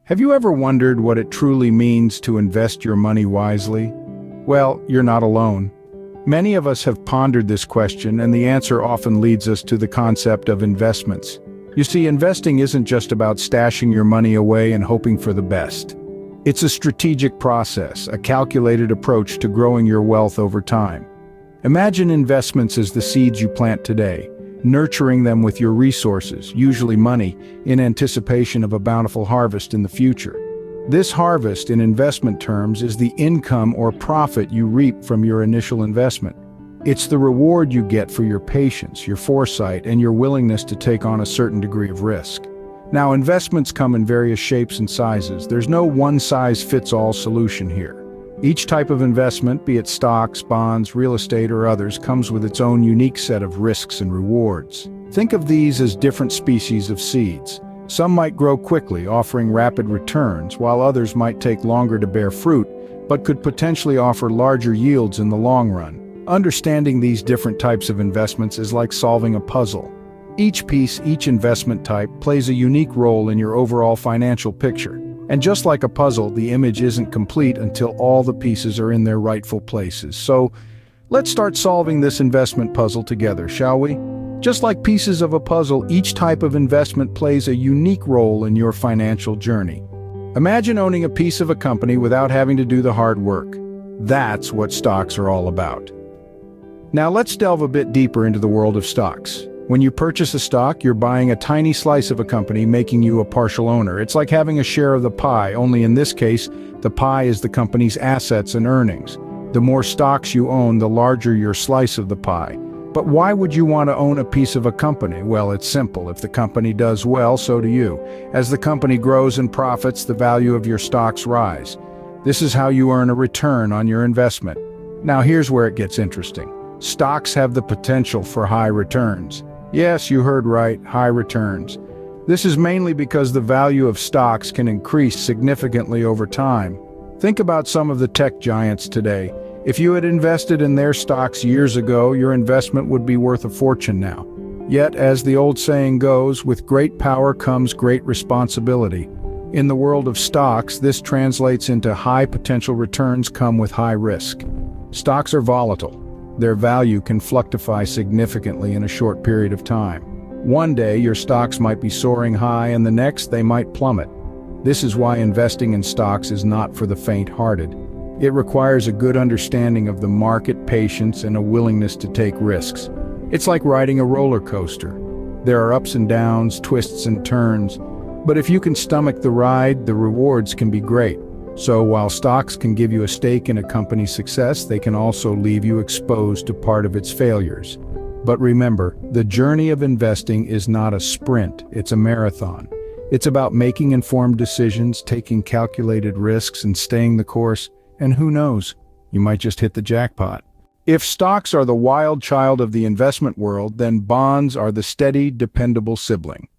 Have you ever wondered what it truly means to invest your money wisely? Well, you're not alone. Many of us have pondered this question, and the answer often leads us to the concept of investments. You see, investing isn't just about stashing your money away and hoping for the best. It's a strategic process, a calculated approach to growing your wealth over time. Imagine investments as the seeds you plant today, nurturing them with your resources, usually money, in anticipation of a bountiful harvest in the future. This harvest, in investment terms, is the income or profit you reap from your initial investment. It's the reward you get for your patience, your foresight, and your willingness to take on a certain degree of risk. Now, investments come in various shapes and sizes. There's no one-size-fits-all solution here. Each type of investment, be it stocks, bonds, real estate, or others, comes with its own unique set of risks and rewards. Think of these as different species of seeds. Some might grow quickly, offering rapid returns, while others might take longer to bear fruit, but could potentially offer larger yields in the long run. Understanding these different types of investments is like solving a puzzle. Each piece, each investment type, plays a unique role in your overall financial picture. And just like a puzzle, the image isn't complete until all the pieces are in their rightful places. So, let's start solving this investment puzzle together, shall we? Just like pieces of a puzzle, each type of investment plays a unique role in your financial journey. Imagine owning a piece of a company without having to do the hard work. That's what stocks are all about. Now let's delve a bit deeper into the world of stocks. When you purchase a stock, you're buying a tiny slice of a company, making you a partial owner. It's like having a share of the pie, only in this case, the pie is the company's assets and earnings. The more stocks you own, the larger your slice of the pie. But why would you want to own a piece of a company? Well, it's simple. If the company does well, so do you. As the company grows and profits, the value of your stocks rise. This is how you earn a return on your investment. Now here's where it gets interesting. Stocks have the potential for high returns. Yes, you heard right, high returns. This is mainly because the value of stocks can increase significantly over time. Think about some of the tech giants today. If you had invested in their stocks years ago, your investment would be worth a fortune now. Yet, as the old saying goes, with great power comes great responsibility. In the world of stocks, this translates into high potential returns come with high risk. Stocks are volatile. Their value can fluctuate significantly in a short period of time. One day, your stocks might be soaring high, and the next, they might plummet. This is why investing in stocks is not for the faint-hearted. It requires a good understanding of the market, patience, and a willingness to take risks. It's like riding a roller coaster. There are ups and downs, twists and turns, but if you can stomach the ride, the rewards can be great. So while stocks can give you a stake in a company's success, they can also leave you exposed to part of its failures. But remember, the journey of investing is not a sprint, it's a marathon. It's about making informed decisions, taking calculated risks, and staying the course. And who knows, you might just hit the jackpot. If stocks are the wild child of the investment world, then bonds are the steady, dependable sibling.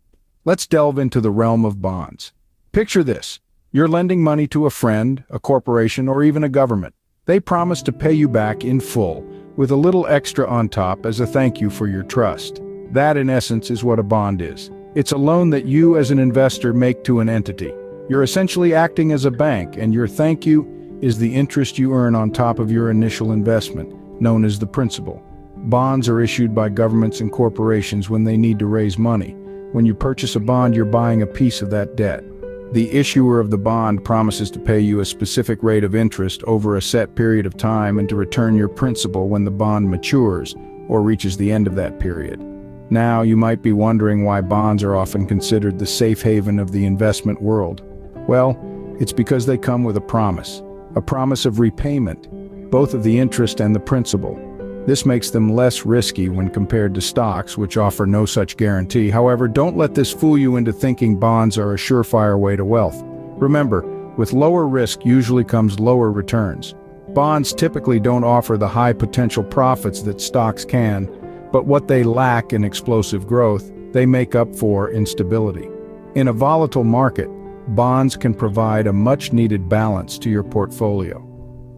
Let's delve into the realm of bonds. Picture this. You're lending money to a friend, a corporation, or even a government. They promise to pay you back in full, with a little extra on top as a thank you for your trust. That, in essence, is what a bond is. It's a loan that you, as an investor, make to an entity. You're essentially acting as a bank, and your thank you is the interest you earn on top of your initial investment, known as the principal. Bonds are issued by governments and corporations when they need to raise money. When you purchase a bond, you're buying a piece of that debt. The issuer of the bond promises to pay you a specific rate of interest over a set period of time and to return your principal when the bond matures or reaches the end of that period. Now, you might be wondering why bonds are often considered the safe haven of the investment world. Well, it's because they come with a promise of repayment, both of the interest and the principal. This makes them less risky when compared to stocks, which offer no such guarantee. However, don't let this fool you into thinking bonds are a surefire way to wealth. Remember, with lower risk usually comes lower returns. Bonds typically don't offer the high potential profits that stocks can, but what they lack in explosive growth, they make up for in stability. In a volatile market, bonds can provide a much-needed balance to your portfolio.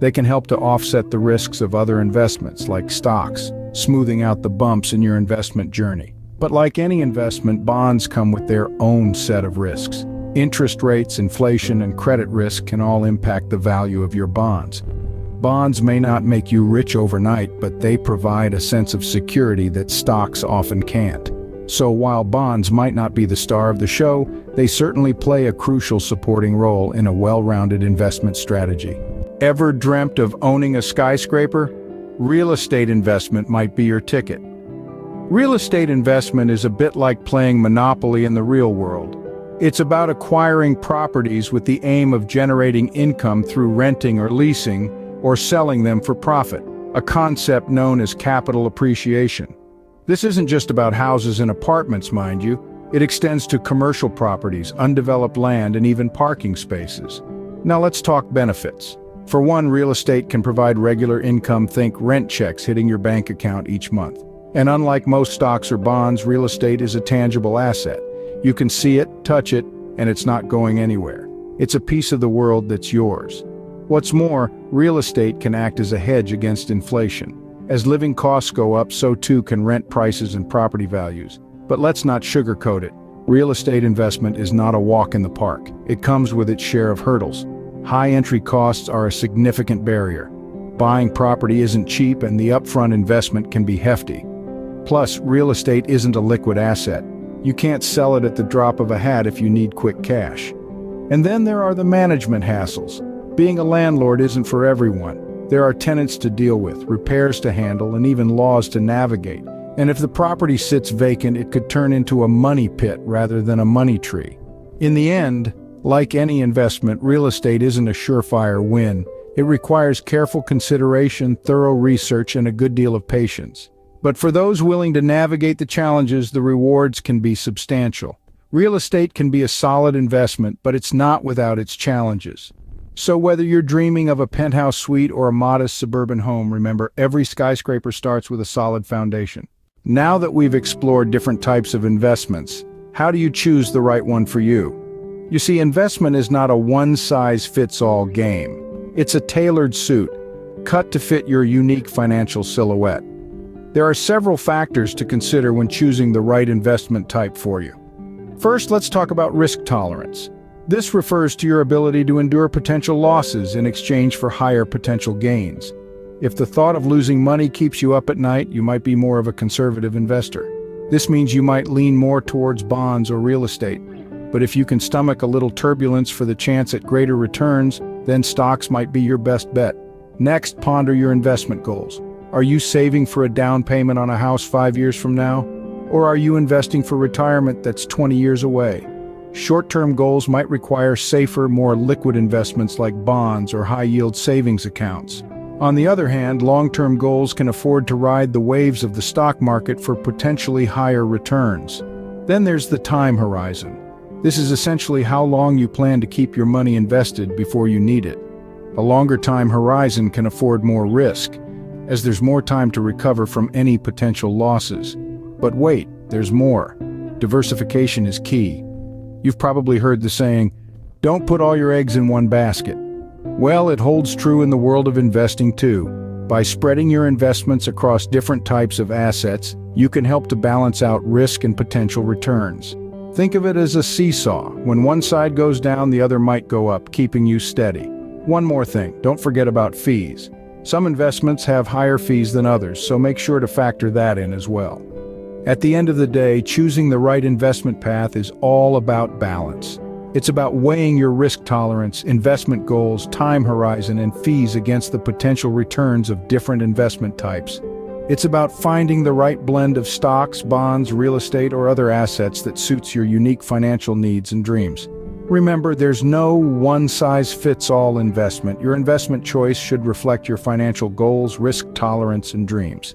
They can help to offset the risks of other investments like stocks, smoothing out the bumps in your investment journey. But like any investment, bonds come with their own set of risks. Interest rates, inflation, and credit risk can all impact the value of your bonds. Bonds may not make you rich overnight, but they provide a sense of security that stocks often can't. So while bonds might not be the star of the show, they certainly play a crucial supporting role in a well-rounded investment strategy. Ever dreamt of owning a skyscraper? Real estate investment might be your ticket. Real estate investment is a bit like playing Monopoly in the real world. It's about acquiring properties with the aim of generating income through renting or leasing, or selling them for profit, a concept known as capital appreciation. This isn't just about houses and apartments, mind you. It extends to commercial properties, undeveloped land, and even parking spaces. Now let's talk benefits. For one, real estate can provide regular income, think rent checks hitting your bank account each month. And unlike most stocks or bonds, real estate is a tangible asset. You can see it, touch it, and it's not going anywhere. It's a piece of the world that's yours. What's more, real estate can act as a hedge against inflation. As living costs go up, so too can rent prices and property values. But let's not sugarcoat it. Real estate investment is not a walk in the park. It comes with its share of hurdles. High entry costs are a significant barrier. Buying property isn't cheap, and the upfront investment can be hefty. Plus, real estate isn't a liquid asset. You can't sell it at the drop of a hat if you need quick cash. And then there are the management hassles. Being a landlord isn't for everyone. There are tenants to deal with, repairs to handle, and even laws to navigate. And if the property sits vacant, it could turn into a money pit rather than a money tree. In the end, like any investment, real estate isn't a surefire win. It requires careful consideration, thorough research, and a good deal of patience. But for those willing to navigate the challenges, the rewards can be substantial. Real estate can be a solid investment, but it's not without its challenges. So whether you're dreaming of a penthouse suite or a modest suburban home, remember, every skyscraper starts with a solid foundation. Now that we've explored different types of investments, how do you choose the right one for you? You see, investment is not a one-size-fits-all game. It's a tailored suit, cut to fit your unique financial silhouette. There are several factors to consider when choosing the right investment type for you. First, let's talk about risk tolerance. This refers to your ability to endure potential losses in exchange for higher potential gains. If the thought of losing money keeps you up at night, you might be more of a conservative investor. This means you might lean more towards bonds or real estate. But if you can stomach a little turbulence for the chance at greater returns, then stocks might be your best bet. Next, ponder your investment goals. Are you saving for a down payment on a house 5 years from now? Or are you investing for retirement that's 20 years away? Short-term goals might require safer, more liquid investments like bonds or high-yield savings accounts. On the other hand, long-term goals can afford to ride the waves of the stock market for potentially higher returns. Then there's the time horizon. This is essentially how long you plan to keep your money invested before you need it. A longer time horizon can afford more risk, as there's more time to recover from any potential losses. But wait, there's more. Diversification is key. You've probably heard the saying, "Don't put all your eggs in one basket." Well, it holds true in the world of investing too. By spreading your investments across different types of assets, you can help to balance out risk and potential returns. Think of it as a seesaw. When one side goes down, the other might go up, keeping you steady. One more thing, don't forget about fees. Some investments have higher fees than others, so make sure to factor that in as well. At the end of the day, choosing the right investment path is all about balance. It's about weighing your risk tolerance, investment goals, time horizon, and fees against the potential returns of different investment types. It's about finding the right blend of stocks, bonds, real estate, or other assets that suits your unique financial needs and dreams. Remember, there's no one-size-fits-all investment. Your investment choice should reflect your financial goals, risk tolerance, and dreams.